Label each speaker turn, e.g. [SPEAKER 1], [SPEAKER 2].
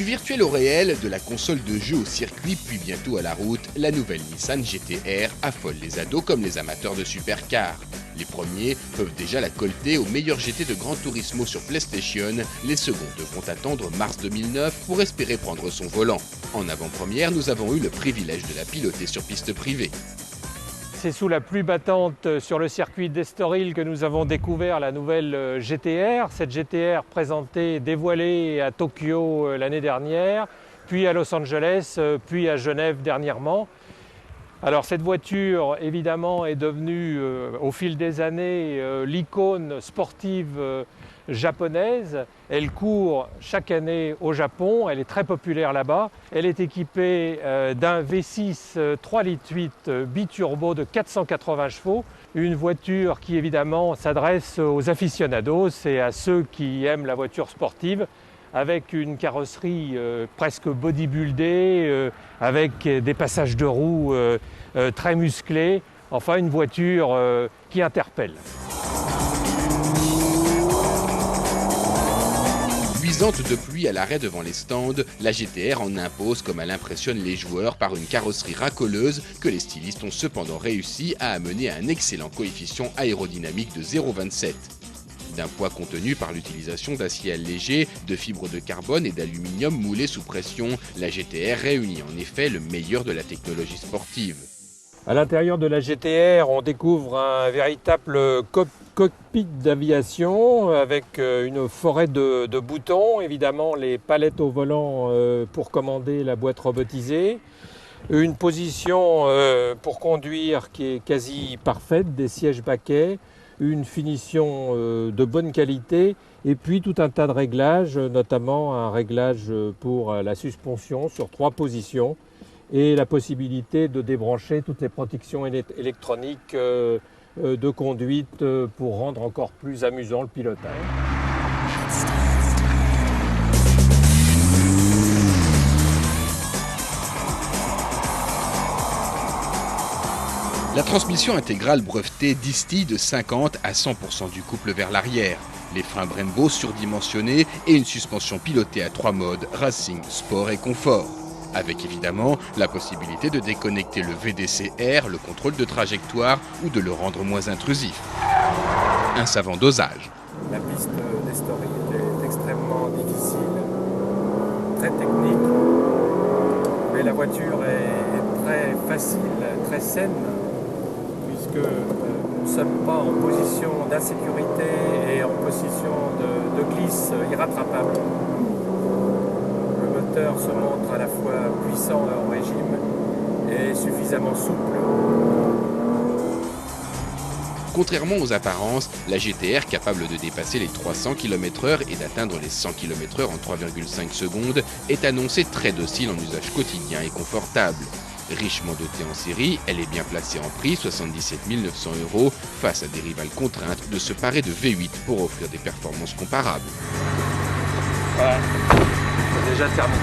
[SPEAKER 1] Du virtuel au réel, de la console de jeu au circuit, puis bientôt à la route, la nouvelle Nissan GT-R affole les ados comme les amateurs de supercars. Les premiers peuvent déjà la colter au meilleur GT de Gran Turismo sur PlayStation, les seconds devront attendre mars 2009 pour espérer prendre son volant. En avant-première, nous avons eu le privilège de la piloter sur piste privée.
[SPEAKER 2] C'est sous la pluie battante sur le circuit d'Estoril que nous avons découvert la nouvelle GT-R. Cette GT-R présentée, dévoilée à Tokyo l'année dernière, puis à Los Angeles, puis à Genève dernièrement. Alors cette voiture, évidemment, est devenue au fil des années l'icône sportive japonaise. Elle court chaque année au Japon, elle est très populaire là-bas. Elle est équipée d'un V6 3,8 litres biturbo de 480 chevaux. Une voiture qui évidemment s'adresse aux aficionados et à ceux qui aiment la voiture sportive, avec une carrosserie presque bodybuildée, avec des passages de roues très musclés. Enfin, une voiture qui interpelle.
[SPEAKER 1] Luisante de pluie à l'arrêt devant les stands, la GT-R en impose comme elle impressionne les joueurs par une carrosserie racoleuse que les stylistes ont cependant réussi à amener à un excellent coefficient aérodynamique de 0,27. D'un poids contenu par l'utilisation d'acier allégé, de fibres de carbone et d'aluminium moulés sous pression, la GT-R réunit en effet le meilleur de la technologie sportive.
[SPEAKER 2] À l'intérieur de la GT-R, on découvre un véritable cockpit d'aviation avec une forêt de boutons, évidemment les palettes au volant pour commander la boîte robotisée, une position pour conduire qui est quasi parfaite, des sièges baquets, une finition de bonne qualité et puis tout un tas de réglages, notamment un réglage pour la suspension sur 3 positions et la possibilité de débrancher toutes les protections électroniques de conduite pour rendre encore plus amusant le pilotage.
[SPEAKER 1] La transmission intégrale brevetée distille de 50 à 100% du couple vers l'arrière, les freins Brembo surdimensionnés et une suspension pilotée à 3 modes, racing, sport et confort. Avec évidemment la possibilité de déconnecter le VDC-R, le contrôle de trajectoire ou de le rendre moins intrusif. Un savant dosage.
[SPEAKER 2] La piste d'Estoril est extrêmement difficile, très technique, mais la voiture est très facile, très saine, puisque nous ne sommes pas en position d'insécurité et en position de glisse irrattrapable. Le moteur se montre à la fois puissant et en régime et suffisamment souple.
[SPEAKER 1] Contrairement aux apparences, la GT-R, capable de dépasser les 300 km/h et d'atteindre les 100 km/h en 3,5 secondes, est annoncée très docile en usage quotidien et confortable. Richement dotée en série, elle est bien placée en prix, 77 900 €, face à des rivales contraintes de se parer de V8 pour offrir des performances comparables.
[SPEAKER 2] Voilà, c'est déjà terminé.